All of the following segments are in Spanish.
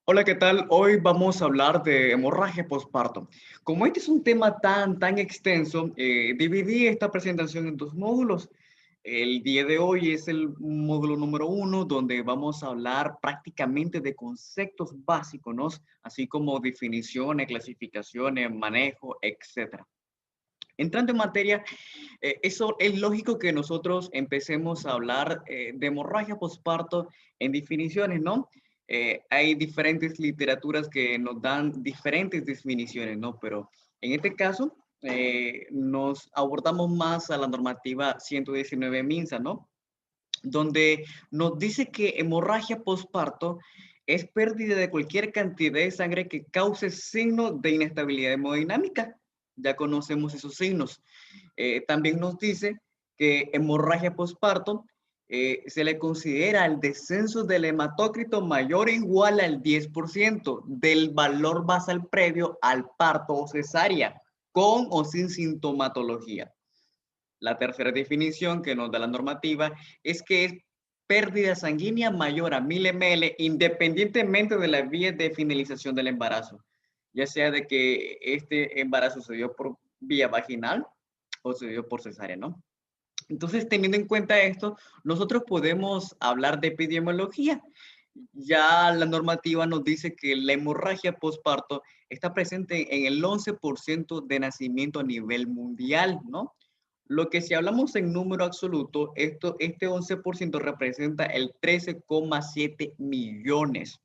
Hola, ¿qué tal? Hoy vamos a hablar de hemorragia postparto. Como este es un tema tan extenso, dividí esta presentación en dos módulos. El día de hoy es el módulo número uno, donde vamos a hablar prácticamente de conceptos básicos, ¿no? Así como definiciones, clasificaciones, manejo, etcétera. Entrando en materia, eso es lógico que nosotros empecemos a hablar de hemorragia postparto en definiciones, ¿no? Hay diferentes literaturas que nos dan diferentes definiciones, ¿no? Pero en este caso, nos abordamos más a la normativa 119 MINSA, ¿no? Donde nos dice que hemorragia postparto es pérdida de cualquier cantidad de sangre que cause signos de inestabilidad hemodinámica. Ya conocemos esos signos. También nos dice que hemorragia postparto se le considera el descenso del hematócrito mayor o igual al 10% del valor basal previo al parto o cesárea, con o sin sintomatología. La tercera definición que nos da la normativa es que es pérdida sanguínea mayor a 1000 ml independientemente de la vía de finalización del embarazo, ya sea de que este embarazo se dio por vía vaginal o se dio por cesárea, ¿no? Entonces, teniendo en cuenta esto, nosotros podemos hablar de epidemiología. Ya la normativa nos dice que la hemorragia postparto está presente en el 11% de nacimiento a nivel mundial, ¿no? Lo que si hablamos en número absoluto, este 11% representa el 13,7 millones.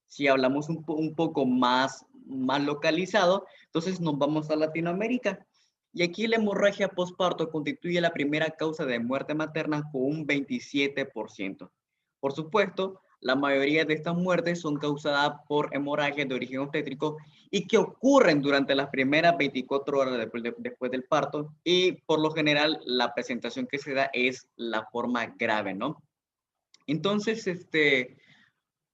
Si hablamos un poco más localizado, entonces nos vamos a Latinoamérica. Y aquí la hemorragia postparto constituye la primera causa de muerte materna con un 27%. Por supuesto, la mayoría de estas muertes son causadas por hemorragias de origen obstétrico y que ocurren durante las primeras 24 horas después del parto, y por lo general la presentación que se da es la forma grave, ¿no? Entonces,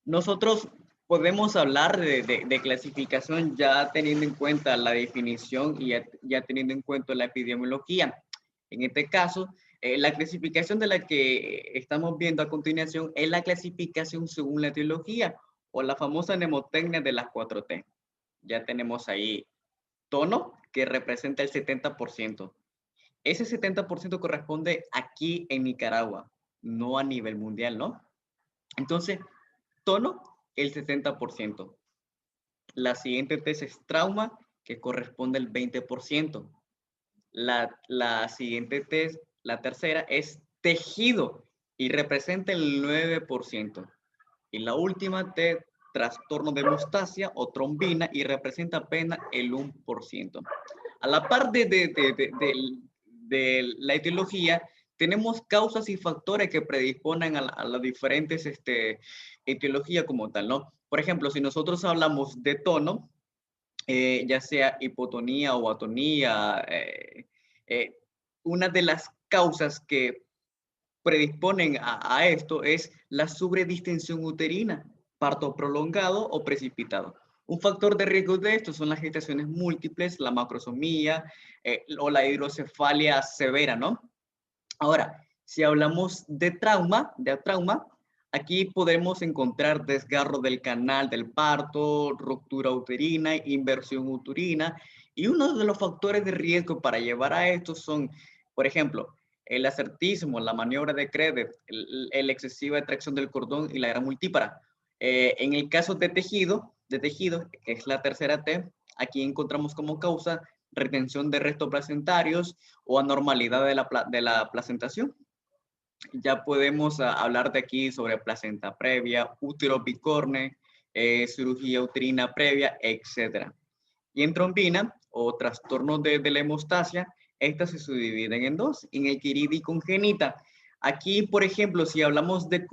nosotros podemos hablar de clasificación ya teniendo en cuenta la definición y ya teniendo en cuenta la epidemiología. En este caso, la clasificación de la que estamos viendo a continuación es la clasificación según la etiología o la famosa mnemotecnia de las 4T. Ya tenemos ahí tono, que representa el 70%. Ese 70% corresponde aquí en Nicaragua, no a nivel mundial, ¿no? Entonces, tono, el 70%. La siguiente T es trauma, que corresponde al 20%. La siguiente T, la tercera, es tejido y representa el 9%. Y la última T, trastorno de hemostasia o trombina y representa apenas el 1%. A la par de la etiología, tenemos causas y factores que predisponen a las diferentes etiologías como tal, ¿no? Por ejemplo, si nosotros hablamos de tono, ya sea hipotonía o atonía, eh, una de las causas que predisponen a esto es la sobredistensión uterina, parto prolongado o precipitado. Un factor de riesgo de esto son las gestaciones múltiples, la macrosomía o la hidrocefalia severa, ¿no? Ahora, si hablamos de trauma, aquí podemos encontrar desgarro del canal del parto, ruptura uterina, inversión uterina, y uno de los factores de riesgo para llevar a esto son, por ejemplo, el acertismo, la maniobra de Credit, el excesiva atracción del cordón y la gran multípara. En el caso de tejido, que es la tercera T, aquí encontramos como causa retención de restos placentarios o anormalidad de la placentación. Ya podemos hablar de aquí sobre placenta previa, útero bicorne, cirugía uterina previa, etc. Y en trombina o trastornos de la hemostasia, estas se subdividen en dos, en adquirida y congénita. Aquí, por ejemplo, si hablamos de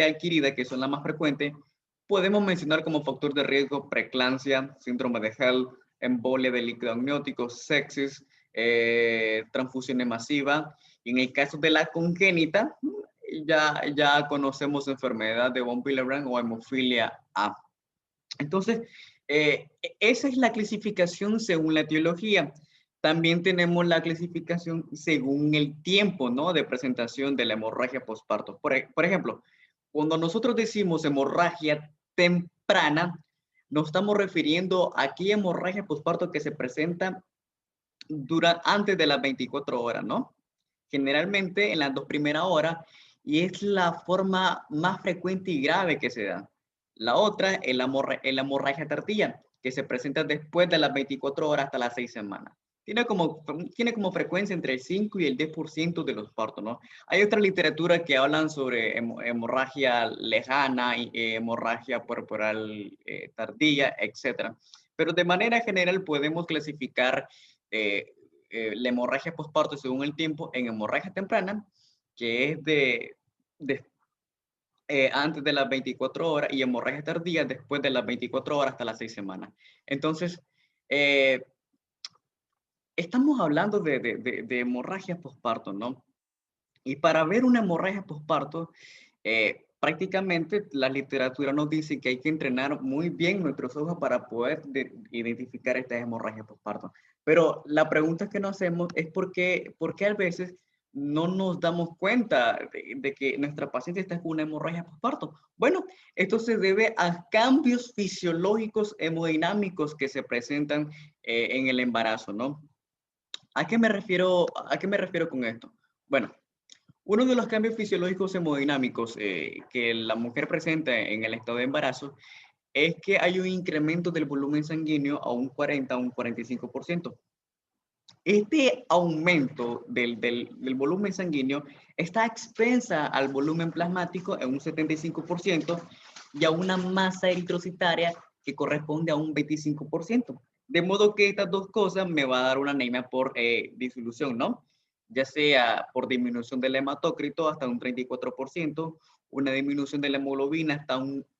adquirida, que son las más frecuentes, podemos mencionar como factor de riesgo preeclampsia, síndrome de Hell, embolia de líquido amniótico, sepsis, transfusiones masivas. Y en el caso de la congénita, ya conocemos enfermedad de von Willebrand o hemofilia A. Entonces, esa es la clasificación según la etiología. También tenemos la clasificación según el tiempo, ¿no? De presentación de la hemorragia postparto. Por ejemplo, cuando nosotros decimos hemorragia temprana, nos estamos refiriendo a aquella hemorragia postparto que se presenta antes de las 24 horas, ¿no? Generalmente en las 2 primeras horas, y es la forma más frecuente y grave que se da. La otra es la hemorragia tardía, que se presenta después de las 24 horas hasta las 6 semanas. Tiene como frecuencia entre el 5 y el 10% de los partos, ¿no? Hay otra literatura que hablan sobre hemorragia lejana, y, hemorragia puerperal tardía, etc. Pero de manera general podemos clasificar eh, la hemorragia postparto según el tiempo en hemorragia temprana, que es de antes de las 24 horas, y hemorragia tardía después de las 24 horas hasta las 6 semanas. Entonces, eh, estamos hablando de hemorragia postparto, ¿no? Y para ver una hemorragia postparto, prácticamente la literatura nos dice que hay que entrenar muy bien nuestros ojos para poder identificar estas hemorragias postparto. Pero la pregunta que nos hacemos es por qué a veces no nos damos cuenta de que nuestra paciente está con una hemorragia postparto. Bueno, esto se debe a cambios fisiológicos hemodinámicos que se presentan en el embarazo, ¿no? ¿A qué me refiero con esto? Bueno, uno de los cambios fisiológicos hemodinámicos que la mujer presenta en el estado de embarazo es que hay un incremento del volumen sanguíneo a un 40 a un 45%. Este aumento del volumen sanguíneo está expensa al volumen plasmático en un 75% y a una masa eritrocitaria que corresponde a un 25%. De modo que estas dos cosas me va a dar una anemia por disolución, ¿no? Ya sea por disminución del hematócrito hasta un 34%, una disminución de la hemoglobina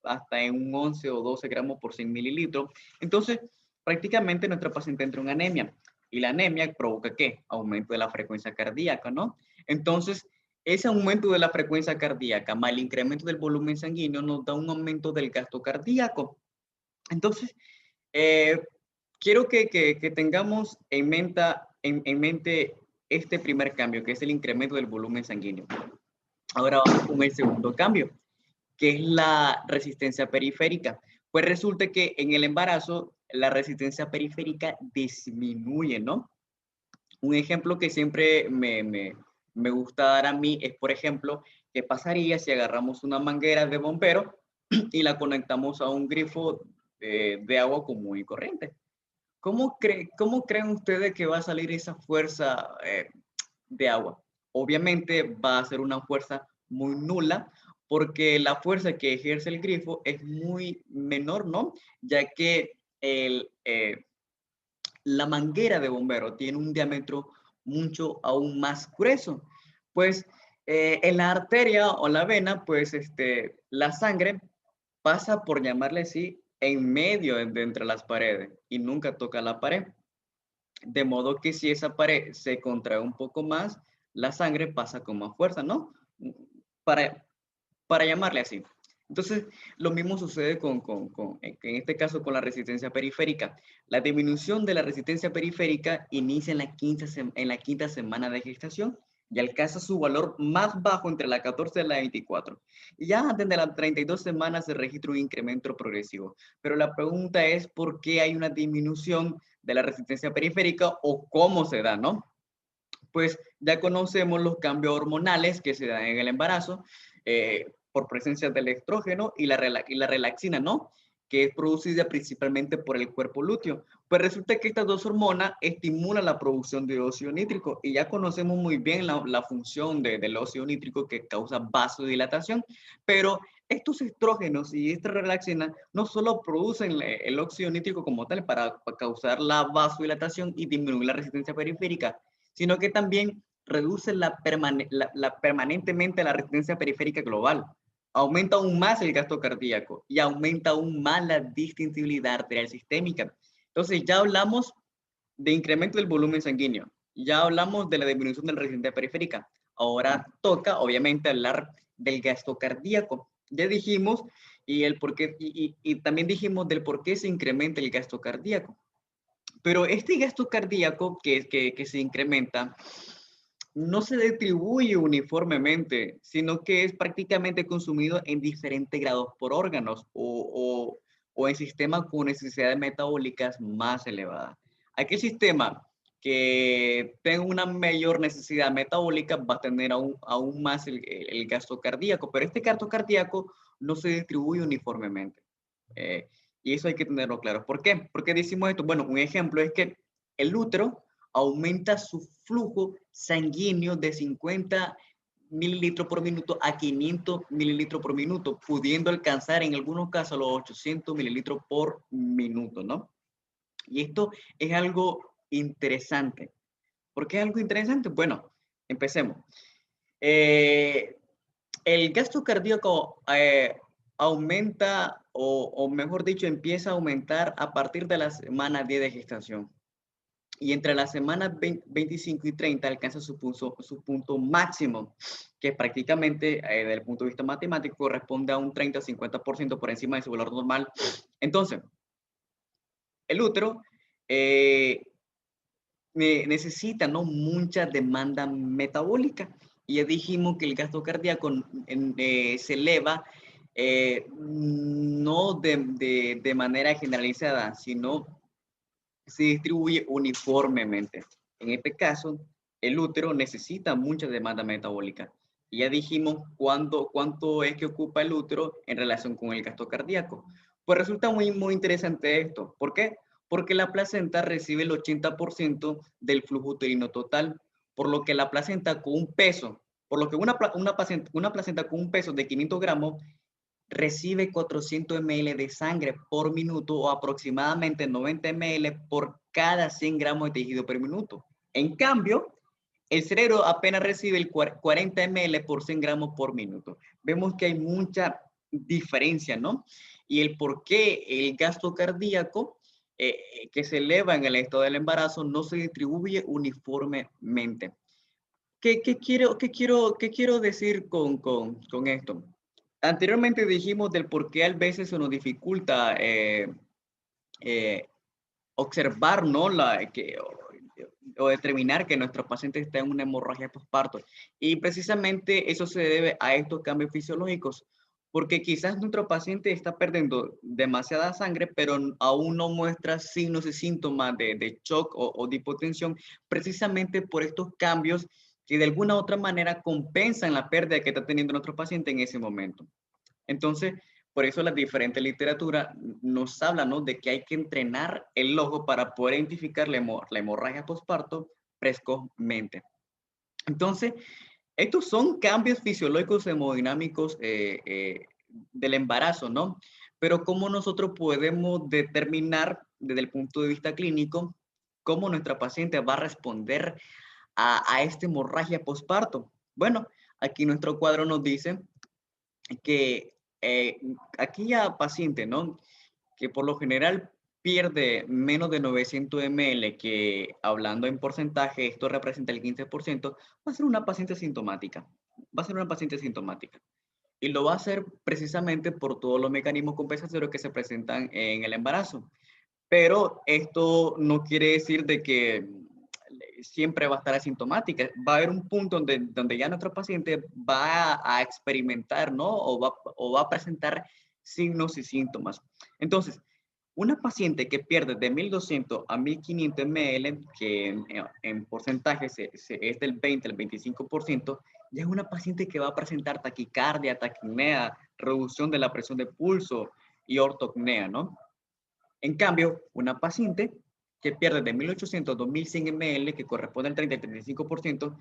hasta en un 11 o 12 gramos por 100 mililitros. Entonces, prácticamente nuestra paciente entra en anemia. Y la anemia provoca ¿qué? Aumento de la frecuencia cardíaca, ¿no? Entonces, ese aumento de la frecuencia cardíaca más el incremento del volumen sanguíneo nos da un aumento del gasto cardíaco. Entonces, eh, quiero que tengamos en mente este primer cambio, que es el incremento del volumen sanguíneo. Ahora vamos con el segundo cambio, que es la resistencia periférica. Pues resulta que en el embarazo la resistencia periférica disminuye, ¿no? Un ejemplo que siempre me gusta dar a mí es, por ejemplo, qué pasaría si agarramos una manguera de bombero y la conectamos a un grifo de agua común y corriente. ¿Cómo creen ustedes que va a salir esa fuerza de agua? Obviamente va a ser una fuerza muy nula porque la fuerza que ejerce el grifo es muy menor, ¿no? Ya que la manguera de bombero tiene un diámetro mucho aún más grueso. Pues en la arteria o la vena, pues la sangre pasa, por llamarle así, en medio de entre las paredes y nunca toca la pared. De modo que si esa pared se contrae un poco más, la sangre pasa con más fuerza, ¿no? Para, para llamarle así. Entonces, lo mismo sucede en este caso con la resistencia periférica. La disminución de la resistencia periférica inicia en la quinta semana de gestación y alcanza su valor más bajo entre la 14 y la 24. Y ya antes de las 32 semanas se registra un incremento progresivo. Pero la pregunta es por qué hay una disminución de la resistencia periférica o cómo se da, ¿no? Pues ya conocemos los cambios hormonales que se dan en el embarazo por presencia del estrógeno y la relaxina, ¿no? Que es producida principalmente por el cuerpo lúteo. Pues resulta que estas dos hormonas estimulan la producción de óxido nítrico y ya conocemos muy bien la función del óxido nítrico que causa vasodilatación, pero estos estrógenos y esta relaxina no solo producen el óxido nítrico como tal para causar la vasodilatación y disminuir la resistencia periférica, sino que también reduce permanentemente la resistencia periférica global, aumenta aún más el gasto cardíaco y aumenta aún más la distensibilidad arterial sistémica. Entonces ya hablamos de incremento del volumen sanguíneo, ya hablamos de la disminución de la resistencia periférica, ahora toca obviamente hablar del gasto cardíaco. Ya dijimos y el por qué, y también dijimos del por qué se incrementa el gasto cardíaco. Pero este gasto cardíaco que se incrementa no se distribuye uniformemente, sino que es prácticamente consumido en diferentes grados por órganos o en sistemas con necesidades metabólicas más elevadas. Aquel sistema que tenga una mayor necesidad metabólica va a tener aún más el gasto cardíaco, pero este gasto cardíaco no se distribuye uniformemente. Eh, y eso hay que tenerlo claro. ¿Por qué? ¿Por qué decimos esto? Bueno, un ejemplo es que el útero aumenta su flujo sanguíneo de 50 mililitros por minuto a 500 mililitros por minuto, pudiendo alcanzar en algunos casos los 800 mililitros por minuto, ¿no? Y esto es algo interesante. ¿Por qué es algo interesante? Bueno, empecemos. Eh, el gasto cardíaco aumenta, o mejor dicho, empieza a aumentar a partir de la semana 10 de gestación. Y entre las semanas 25 y 30 alcanza su punto máximo, que prácticamente, desde el punto de vista matemático, corresponde a un 30-50% por encima de su valor normal. Entonces, el útero eh, necesita, ¿no?, mucha demanda metabólica. Y ya dijimos que el gasto cardíaco se eleva no de manera generalizada, sino se distribuye uniformemente. En este caso, el útero necesita mucha demanda metabólica. Y ya dijimos cuánto es que ocupa el útero en relación con el gasto cardíaco. Pues resulta muy interesante esto. ¿Por qué? Porque la placenta recibe el 80% del flujo uterino total, por lo que la placenta con un peso, por lo que una placenta con un peso de 500 gramos recibe 400 ml de sangre por minuto o aproximadamente 90 ml por cada 100 gramos de tejido por minuto. En cambio, el cerebro apenas recibe el 40 ml por 100 gramos por minuto. Vemos que hay mucha diferencia, ¿no? Y el por qué el gasto cardíaco que se eleva en el estado del embarazo no se distribuye uniformemente. ¿Qué quiero decir con esto? Anteriormente dijimos del por qué a veces se nos dificulta eh, observar, ¿no? O determinar que nuestro paciente está en una hemorragia postparto. Y precisamente eso se debe a estos cambios fisiológicos, porque quizás nuestro paciente está perdiendo demasiada sangre, pero aún no muestra signos y síntomas de shock o de hipotensión, precisamente por estos cambios que de alguna u otra manera compensan la pérdida que está teniendo nuestro paciente en ese momento. Entonces, por eso la diferente literatura nos habla, ¿no?, de que hay que entrenar el ojo para poder identificar la hemorragia postparto precozmente. Entonces, estos son cambios fisiológicos hemodinámicos del embarazo, ¿no? Pero ¿cómo nosotros podemos determinar desde el punto de vista clínico cómo nuestra paciente va a responder a esta hemorragia postparto? Bueno, aquí nuestro cuadro nos dice que aquella paciente, ¿no?, que por lo general pierde menos de 900 ml, que hablando en porcentaje, esto representa el 15%, va a ser una paciente sintomática. Va a ser una paciente sintomática. Y lo va a hacer precisamente por todos los mecanismos compensatorios que se presentan en el embarazo. Pero esto no quiere decir de que siempre va a estar asintomática. Va a haber un punto donde ya nuestro paciente va a experimentar, ¿no? O va a presentar signos y síntomas. Entonces, una paciente que pierde de 1200 a 1500 ml, que en porcentaje es del 20 al 25%, ya es una paciente que va a presentar taquicardia, taquipnea, reducción de la presión de pulso y ortopnea, ¿no? En cambio, una paciente que pierde de 1800 a 2100 ml, que corresponde al 30 al 35%,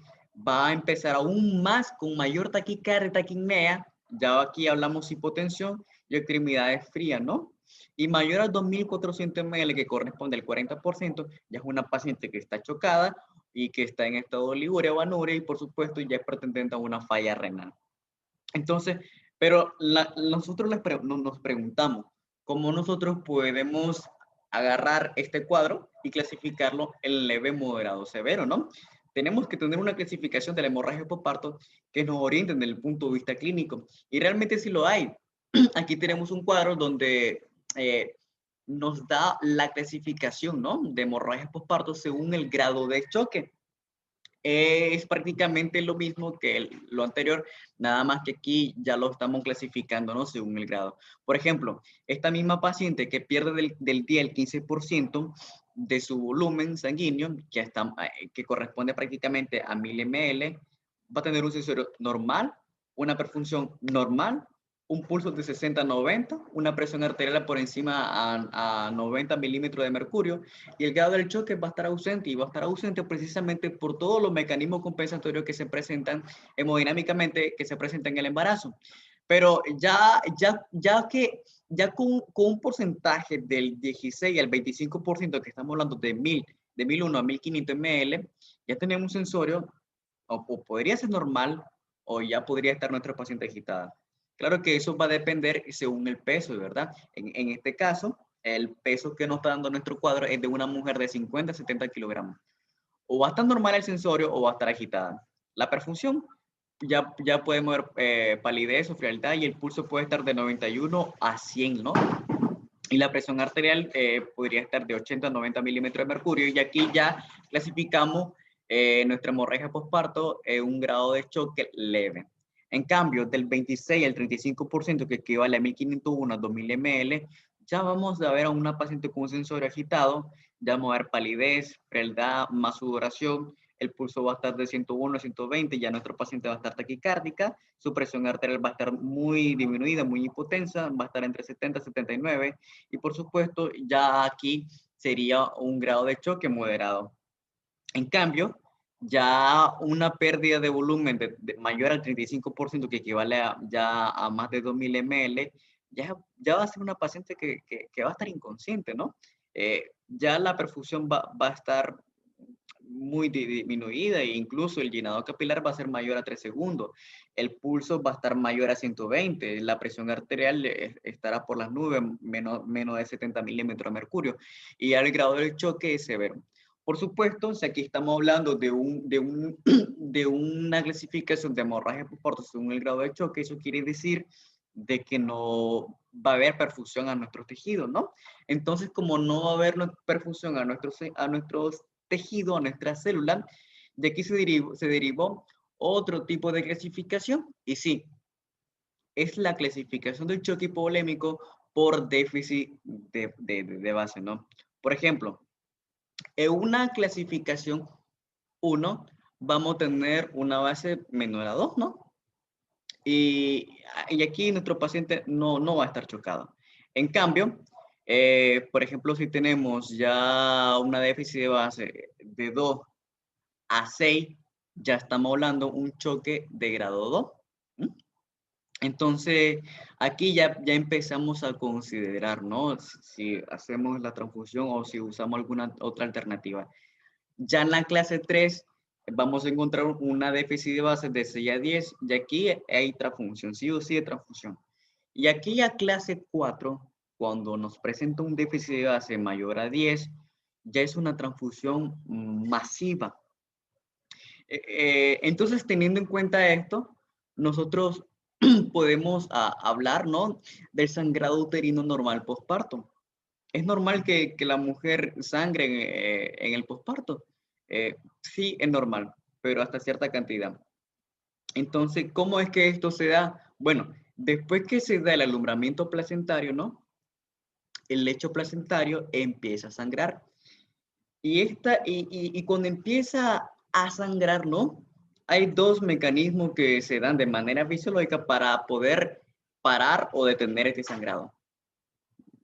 va a empezar aún más con mayor taquicardia, taquipnea, ya aquí hablamos hipotensión y extremidades frías, ¿no? Y mayor a 2400 ml, que corresponde al 40%, ya es una paciente que está chocada y que está en estado de oliguria o anuria y por supuesto ya es pretendente a una falla renal. Entonces, pero nosotros nos preguntamos, ¿cómo nosotros podemos agarrar este cuadro y clasificarlo en leve, moderado, severo, ¿no? Tenemos que tener una clasificación de la hemorragia postparto que nos oriente desde el punto de vista clínico. Y realmente sí lo hay. Aquí tenemos un cuadro donde nos da la clasificación, ¿no?, de hemorragia postparto según el grado de choque. Es prácticamente lo mismo que lo anterior, nada más que aquí ya lo estamos clasificando, ¿no? Según el grado. Por ejemplo, esta misma paciente que pierde del día el 15% de su volumen sanguíneo, que corresponde prácticamente a 1000 ml, va a tener un sensor normal, una perfusión normal, un pulso de 60 a 90, una presión arterial por encima a 90 milímetros de mercurio, y el grado del choque va a estar ausente, y va a estar ausente precisamente por todos los mecanismos compensatorios que se presentan hemodinámicamente, que se presentan en el embarazo. Pero ya con un porcentaje del 16 al 25%, que estamos hablando de 1001 a 1500 ml, ya tenemos un sensorio, o podría ser normal, o ya podría estar nuestra paciente agitada. Claro que eso va a depender según el peso, ¿verdad? En este caso, el peso que nos está dando nuestro cuadro es de una mujer de 50 a 70 kilogramos. O va a estar normal el sensorio o va a estar agitada. La perfusión, ya podemos ver palidez o frialdad, y el pulso puede estar de 91 a 100, ¿no? Y la presión arterial podría estar de 80 a 90 milímetros de mercurio, y aquí ya clasificamos nuestra hemorragia postparto en un grado de choque leve. En cambio, del 26 al 35%, que equivale a 1501 a 2000 ml, ya vamos a ver a una paciente con un sensorio agitado, ya vamos a ver palidez, frialdad, más sudoración, el pulso va a estar de 101 a 120, ya nuestro paciente va a estar taquicárdica, su presión arterial va a estar muy disminuida, muy hipotensa, va a estar entre 70 y 79, y por supuesto ya aquí sería un grado de choque moderado. En cambio, ya una pérdida de volumen mayor al 35%, que equivale ya a más de 2000 ml, ya va a ser una paciente que va a estar inconsciente, ¿no? Ya la perfusión va a estar muy disminuida, e incluso el llenado capilar va a ser mayor a 3 segundos, el pulso va a estar mayor a 120, la presión arterial estará por las nubes, menos de 70 milímetros de mercurio, y el grado del choque es severo. Por supuesto, si aquí estamos hablando de una clasificación de hemorragia postparto según el grado de choque, eso quiere decir de que no va a haber perfusión a nuestros tejidos, ¿no? Entonces, como no va a haber perfusión a nuestros tejidos, a nuestras células, de aquí se derivó otro tipo de clasificación, y sí, es la clasificación del choque hipovolémico por déficit de base, ¿no? Por ejemplo, en una clasificación 1 vamos a tener una base menor a 2, ¿no? Y aquí nuestro paciente no va a estar chocado. En cambio, por ejemplo, si tenemos ya una déficit de base de 2 a 6, ya estamos hablando un choque de grado 2. ¿Mm? Entonces, aquí ya empezamos a considerar, ¿no? Si hacemos la transfusión o si usamos alguna otra alternativa. Ya en la clase 3 vamos a encontrar una déficit de base de 6 a 10, y aquí hay transfusión, sí o sí de transfusión. Y aquí ya clase 4, cuando nos presenta un déficit de base mayor a 10, ya es una transfusión masiva. Entonces, teniendo en cuenta esto, nosotros podemos hablar, ¿no?, del sangrado uterino normal postparto. ¿Es normal que la mujer sangre en el posparto? Sí, es normal, pero hasta cierta cantidad. Entonces, ¿cómo es que esto se da? Bueno, después que se da el alumbramiento placentario, ¿no? El lecho placentario empieza a sangrar. Y cuando empieza a sangrar, ¿no? Hay dos mecanismos que se dan de manera fisiológica para poder parar o detener este sangrado.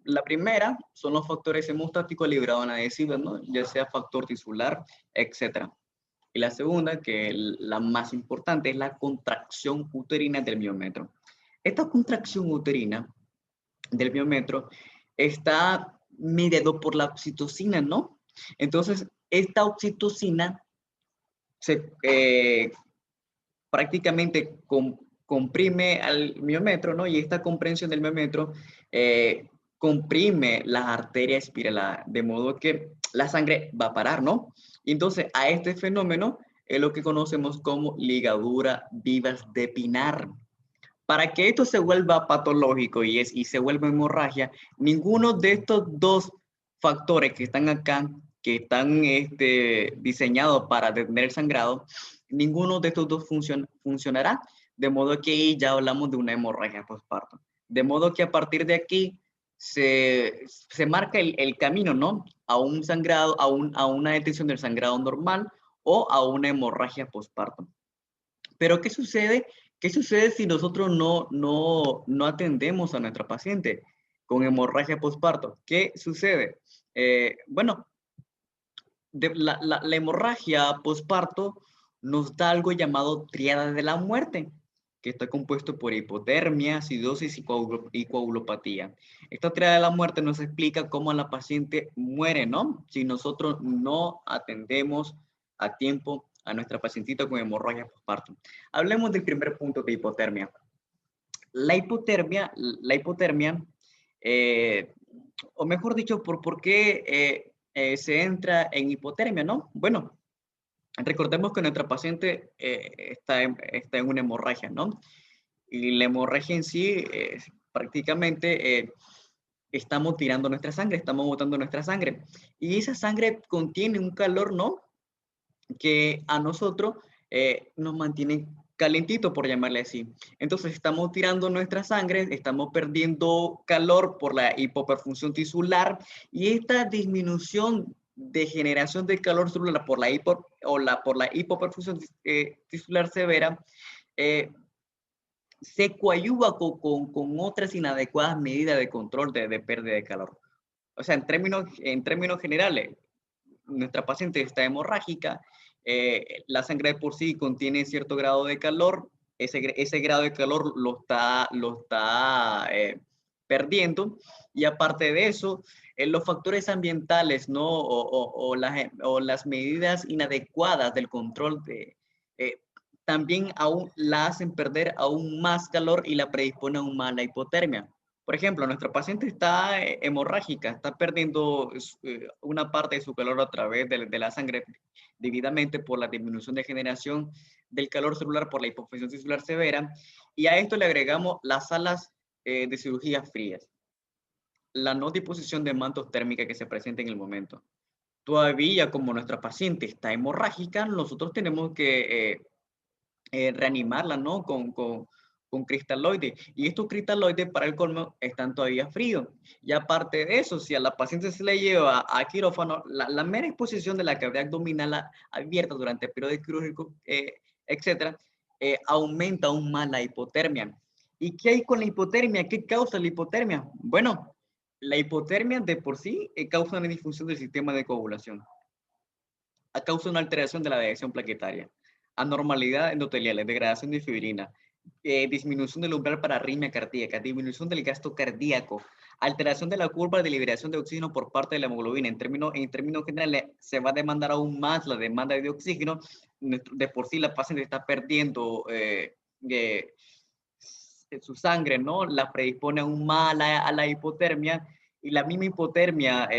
La primera son los factores hemostáticos librados adhesivos, ¿no? Ya sea factor tisular, etc. Y la segunda, que es la más importante, es la contracción uterina del miometro. Esta contracción uterina del miometro está mediado por la oxitocina, ¿no? Entonces, esta oxitocina prácticamente comprime al miometro, ¿no? Y esta comprensión del miometro comprime las arterias espiraladas, de modo que la sangre va a parar, ¿no? Y entonces a este fenómeno es lo que conocemos como ligadura vivas de Pinar. Para que esto se vuelva patológico y se vuelva hemorragia, ninguno de estos dos factores que están acá que están diseñados para detener el sangrado, ninguno de estos dos funcionará, de modo que ahí ya hablamos de una hemorragia postparto. De modo que a partir de aquí se marca el camino, ¿no? A un sangrado, a una detención del sangrado normal o a una hemorragia postparto. Pero ¿qué sucede? ¿Qué sucede si nosotros no atendemos a nuestra paciente con hemorragia postparto? ¿Qué sucede? Bueno, la hemorragia postparto nos da algo llamado triada de la muerte, que está compuesto por hipotermia, acidosis y coagulopatía. Esta triada de la muerte nos explica cómo la paciente muere, ¿no? Si nosotros no atendemos a tiempo a nuestra pacientita con hemorragia postparto. Hablemos del primer punto de hipotermia. La hipotermia, o mejor dicho, ¿por qué se entra en hipotermia, no? Bueno, recordemos que nuestra paciente está en una hemorragia, ¿no? Y la hemorragia en sí, prácticamente estamos tirando nuestra sangre, estamos botando nuestra sangre. Y esa sangre contiene un calor, ¿no? Que a nosotros nos mantiene calentito, por llamarle así. Entonces estamos tirando nuestra sangre, estamos perdiendo calor por la hipoperfusión tisular y esta disminución de generación de calor celular por la hipoperfusión tisular severa se coadyuva con otras inadecuadas medidas de control de pérdida de calor. O sea, en términos generales, nuestra paciente está hemorrágica, la sangre de por sí contiene cierto grado de calor, ese grado de calor lo está perdiendo, y aparte de eso, los factores ambientales, ¿no? O las medidas inadecuadas del control eh, también aún la hacen perder aún más calor y la predispone aún más a la hipotermia. Por ejemplo, nuestra paciente está hemorrágica, está perdiendo una parte de su calor a través de la sangre debidamente por la disminución de generación del calor celular por la hipofunción tisular severa, y a esto le agregamos las salas de cirugía frías, la no disposición de mantos térmica que se presenta en el momento. Todavía, como nuestra paciente está hemorrágica, nosotros tenemos que reanimarla, ¿no? Con cristaloides. Y estos cristaloides, para el colmo, están todavía fríos. Y aparte de eso, si a la paciente se le lleva a quirófano, la mera exposición de la cavidad abdominal abierta durante el periodo quirúrgico, etcétera, aumenta aún más la hipotermia. ¿Y qué hay con la hipotermia? ¿Qué causa la hipotermia? Bueno, la hipotermia de por sí causa una disfunción del sistema de coagulación, causa una alteración de la adhesión plaquetaria, anormalidad endotelial, degradación de fibrina, disminución del umbral para arritmia cardíaca, disminución del gasto cardíaco, alteración de la curva de liberación de oxígeno por parte de la hemoglobina. En términos generales, se va a demandar aún más la demanda de oxígeno. De por sí la paciente está perdiendo su sangre, ¿no? La predispone aún más a la hipotermia, y la misma hipotermia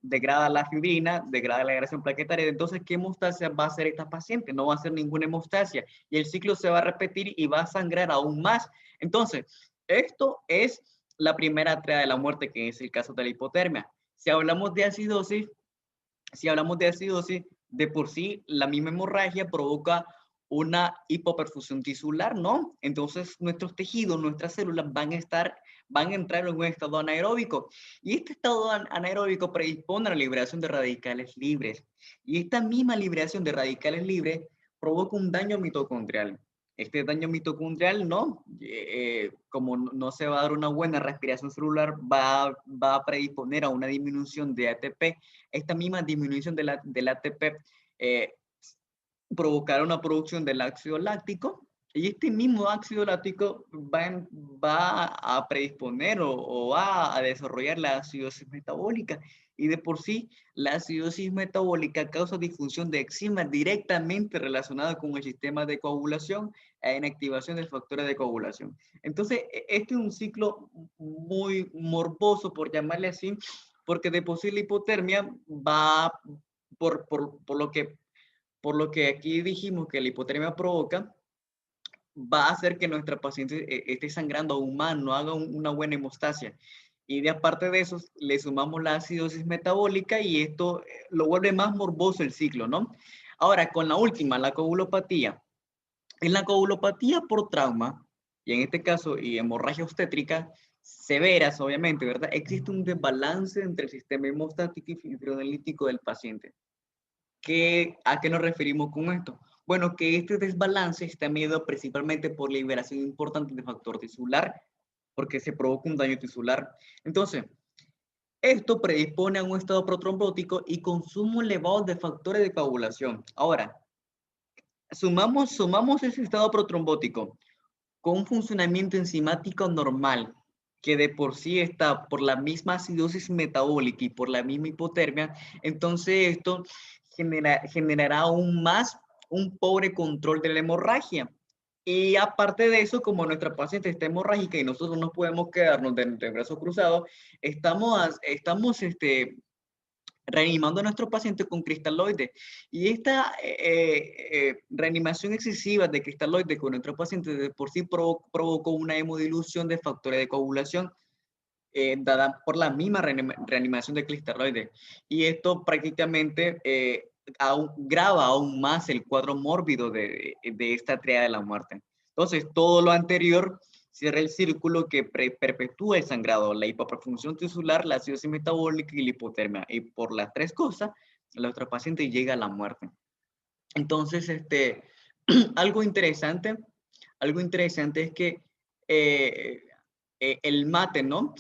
degrada la fibrina, degrada la degradación plaquetaria. Entonces, ¿qué hemostasia va a hacer esta paciente? No va a hacer ninguna hemostasia y el ciclo se va a repetir y va a sangrar aún más. Entonces, esto es la primera triada de la muerte, que es el caso de la hipotermia. Si hablamos de acidosis, de por sí la misma hemorragia provoca una hipoperfusión tisular, ¿no? Entonces nuestros tejidos, nuestras células van a entrar en un estado anaeróbico, y este estado anaeróbico predispone a la liberación de radicales libres, y esta misma liberación de radicales libres provoca un daño mitocondrial. Este daño mitocondrial, ¿no? Como no se va a dar una buena respiración celular, va a predisponer a una disminución de ATP. Esta misma disminución del ATP provocará una producción del ácido láctico, y este mismo ácido láctico va a predisponer o va a desarrollar la acidosis metabólica, y de por sí la acidosis metabólica causa disfunción de enzimas directamente relacionada con el sistema de coagulación e inactivación de factores de coagulación. Entonces, este es un ciclo muy morboso, por llamarle así, porque de por sí la hipotermia va por lo que aquí dijimos que la hipotermia provoca, va a hacer que nuestra paciente esté sangrando aún más, no haga una buena hemostasia. Y de aparte de eso, le sumamos la acidosis metabólica y esto lo vuelve más morboso el ciclo, ¿no? Ahora, con la última, la coagulopatía. En la coagulopatía por trauma, y en este caso, y hemorragia obstétrica, severas, obviamente, ¿verdad? Existe un desbalance entre el sistema hemostático y fibrinolítico del paciente. ¿A qué nos referimos con esto? Bueno, que este desbalance está mediado principalmente por liberación importante de factor tisular, porque se provoca un daño tisular. Entonces, esto predispone a un estado protrombótico y consumo elevado de factores de coagulación. Ahora, sumamos ese estado protrombótico con un funcionamiento enzimático normal, que de por sí está por la misma acidosis metabólica y por la misma hipotermia, entonces esto generará aún más un pobre control de la hemorragia. Y aparte de eso, como nuestra paciente está hemorrágica y nosotros no podemos quedarnos de brazos cruzados, estamos reanimando a nuestro paciente con cristaloides. Y esta reanimación excesiva de cristaloides con nuestro paciente de por sí provocó una hemodilución de factores de coagulación dada por la misma reanimación de cristaloides. Y esto prácticamente grava aún más el cuadro mórbido de esta triada de la muerte. Entonces, todo lo anterior cierra el círculo que perpetúa el sangrado, la hipoperfusión tisular, la acidosis metabólica y la hipotermia. Y por las tres cosas, nuestro paciente llega a la muerte. Entonces, algo interesante, algo interesante es que eh, el mate, ¿no?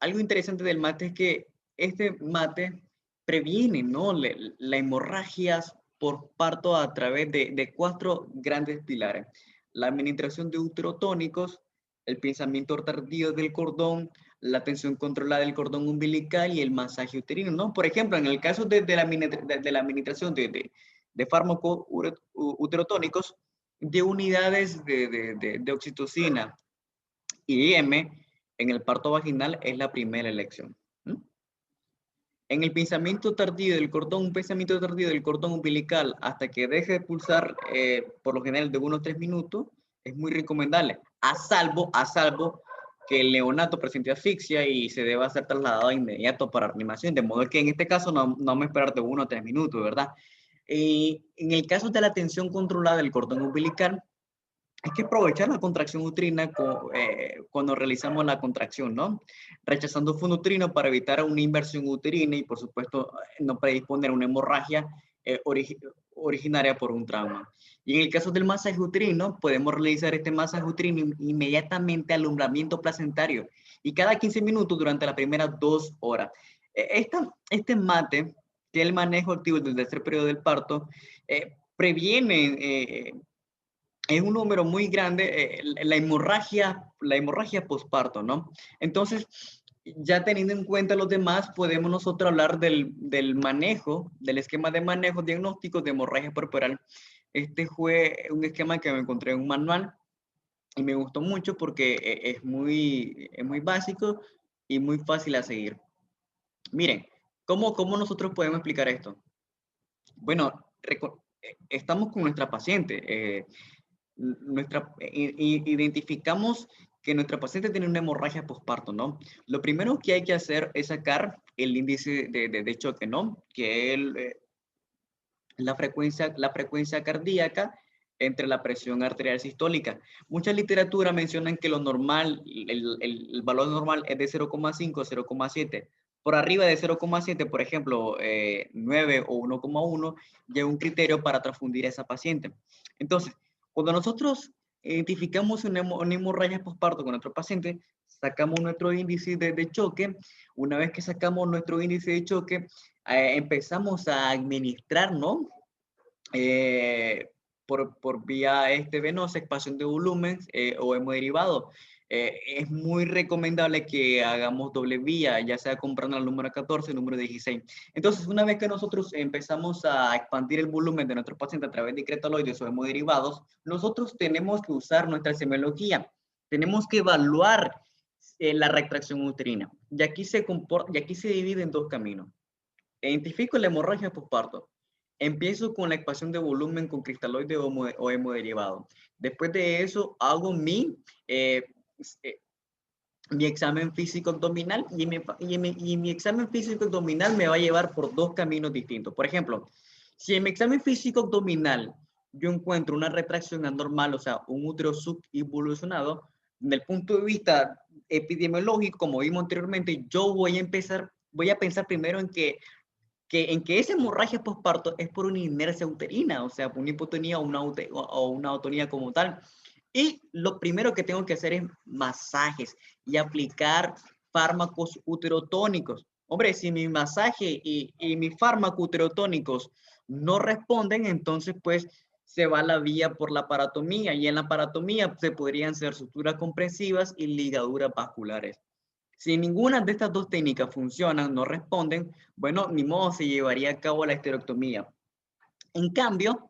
Algo interesante del mate es que este mate previene, ¿no? La hemorragias por parto a través de cuatro grandes pilares. La administración de uterotónicos, el pensamiento tardío del cordón, la tensión controlada del cordón umbilical y el masaje uterino, ¿no? Por ejemplo, en el caso de la administración de fármacos uterotónicos, de unidades de oxitocina y IM, en el parto vaginal es la primera elección. ¿Mm? En el pensamiento tardío del cordón, un pensamiento tardío del cordón umbilical hasta que deje de pulsar, por lo general de 1 a 3 minutos, es muy recomendable, a salvo que el neonato presente asfixia y se deba ser trasladado de inmediato para reanimación, de modo que en este caso no vamos a esperar de 1 a 3 minutos, ¿verdad? En el caso de la tensión controlada del cordón umbilical, hay que aprovechar la contracción uterina cuando realizamos la contracción, ¿no? Rechazando fondo uterino para evitar una inversión uterina y, por supuesto, no predisponer a una hemorragia originaria por un trauma. Y en el caso del masaje uterino, podemos realizar este masaje uterino inmediatamente al alumbramiento placentario y cada 15 minutos durante las primeras 2 horas. Este mate, que es el manejo activo del tercer periodo del parto, previene es un número muy grande, la hemorragia posparto, ¿no? Entonces, ya teniendo en cuenta los demás, podemos nosotros hablar del manejo, del esquema de manejo diagnóstico de hemorragia corporal. Este fue un esquema que me encontré en un manual y me gustó mucho porque es muy básico y muy fácil a seguir. Miren, ¿cómo nosotros podemos explicar esto? Bueno, estamos con nuestra paciente. Identificamos que nuestra paciente tiene una hemorragia postparto, ¿no? Lo primero que hay que hacer es sacar el índice de choque, ¿no? Que es la frecuencia cardíaca entre la presión arterial sistólica. Mucha literatura mencionan que lo normal, el valor normal es de 0,5 a 0,7. Por arriba de 0,7, por ejemplo, 9 o 1,1, ya es un criterio para transfundir a esa paciente. Entonces, cuando nosotros identificamos una hemorragia postparto con nuestro paciente, sacamos nuestro índice de choque. Una vez que sacamos nuestro índice de choque, empezamos a administrar, ¿no? Por vía venosa, expansión de volumen o hemodiderivado. Es muy recomendable que hagamos doble vía, ya sea comprando el número 14 el número 16. Entonces, una vez que nosotros empezamos a expandir el volumen de nuestro paciente a través de cretaloides o hemoderivados, nosotros tenemos que usar nuestra semiología. Tenemos que evaluar la retracción uterina. Y aquí se divide en dos caminos. Identifico la hemorragia postparto. Empiezo con la ecuación de volumen con cristaloide o hemodiderivado. Después de eso, hago mi mi examen físico abdominal y mi examen físico abdominal me va a llevar por dos caminos distintos. Por ejemplo, si en mi examen físico abdominal yo encuentro una retracción anormal, o sea, un útero subinvolucionado, desde el punto de vista epidemiológico, como vimos anteriormente, yo voy a pensar primero en que esa hemorragia postparto es por una inercia uterina, o sea, por una hipotonía o una autonía como tal. Y lo primero que tengo que hacer es masajes y aplicar fármacos uterotónicos. Hombre, si mi masaje y mis fármacos uterotónicos no responden, entonces pues se va la vía por la paratomía y en la paratomía se podrían ser suturas comprensivas y ligaduras vasculares. Si ninguna de estas dos técnicas funcionan, no responden, bueno, ni modo se llevaría a cabo la esterectomía. En cambio,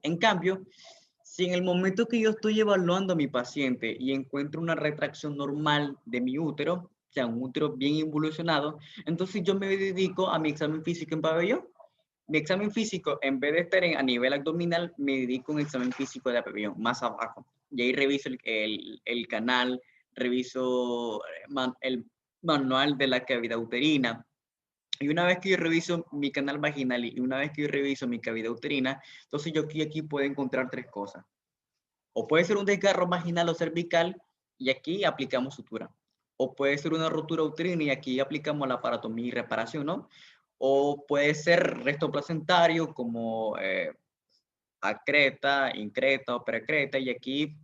si en el momento que yo estoy evaluando a mi paciente y encuentro una retracción normal de mi útero, o sea, un útero bien involucionado, entonces yo me dedico a mi examen físico en pabellón. Mi examen físico, en vez de estar a nivel abdominal, me dedico a un examen físico de pabellón, más abajo. Y ahí reviso el canal, reviso el manual de la cavidad uterina. Y una vez que yo reviso mi canal vaginal y una vez que yo reviso mi cavidad uterina, entonces yo aquí puedo encontrar tres cosas. O puede ser un desgarro vaginal o cervical y aquí aplicamos sutura. O puede ser una rotura uterina y aquí aplicamos la paratomía y reparación, ¿no? O puede ser resto placentario como acreta, increta o precreta y aquí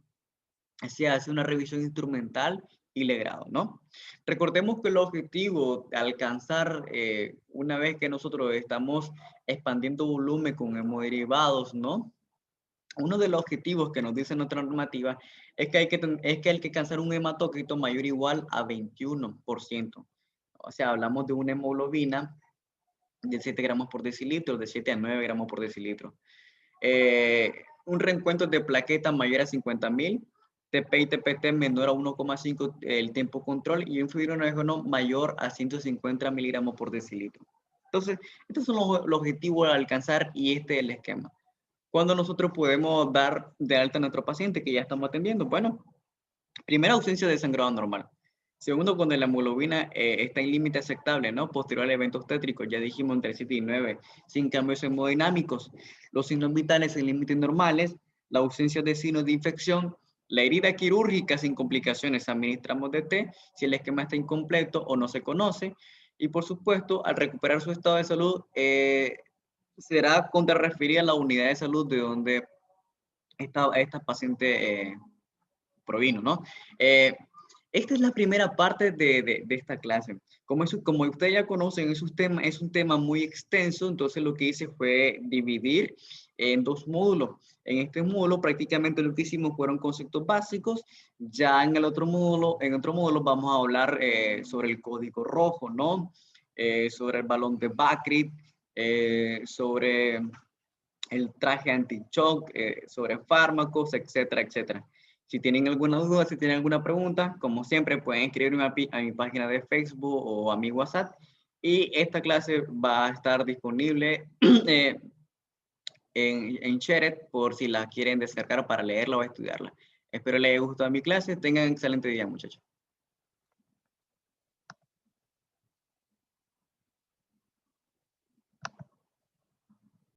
se hace una revisión instrumental y legrado, ¿no? Recordemos que el objetivo de alcanzar, una vez que nosotros estamos expandiendo volumen con hemoderivados, ¿no? Uno de los objetivos que nos dice nuestra normativa es que hay que alcanzar un hematócrito mayor o igual a 21%. O sea, hablamos de una hemoglobina de 7 gramos por decilitro, de 7 a 9 gramos por decilitro. Un reencuentro de plaquetas mayor a 50.000, TP y TPT menor a 1,5 el tiempo control y un fibrinógeno mayor a 150 miligramos por decilitro. Entonces, estos son los objetivos a alcanzar y este es el esquema. ¿Cuándo nosotros podemos dar de alta a nuestro paciente que ya estamos atendiendo? Bueno, primera, ausencia de sangrado normal. Segundo, cuando la hemoglobina está en límite aceptable, ¿no? Posterior al evento obstétrico, ya dijimos entre 7 y 9, sin cambios hemodinámicos. Los signos vitales en límites normales, la ausencia de signos de infección, la herida quirúrgica sin complicaciones, administramos DT si el esquema está incompleto o no se conoce. Y por supuesto, al recuperar su estado de salud, será contrarreferida a la unidad de salud de donde esta paciente provino, ¿no? Eh, Esta es la primera parte de esta clase. Como ustedes ya conocen, es un tema muy extenso, entonces lo que hice fue dividir en dos módulos. En este módulo prácticamente lo que hicimos fueron conceptos básicos. Ya en otro módulo vamos a hablar sobre el código rojo, ¿no? Sobre el balón de Bakrit, sobre el traje anti-shock, sobre fármacos, etcétera, etcétera. Si tienen alguna duda, si tienen alguna pregunta, como siempre, pueden escribirme a mi página de Facebook o a mi WhatsApp. Y esta clase va a estar disponible en Shared por si la quieren descargar para leerla o estudiarla. Espero les haya gustado mi clase. Tengan un excelente día, muchachos.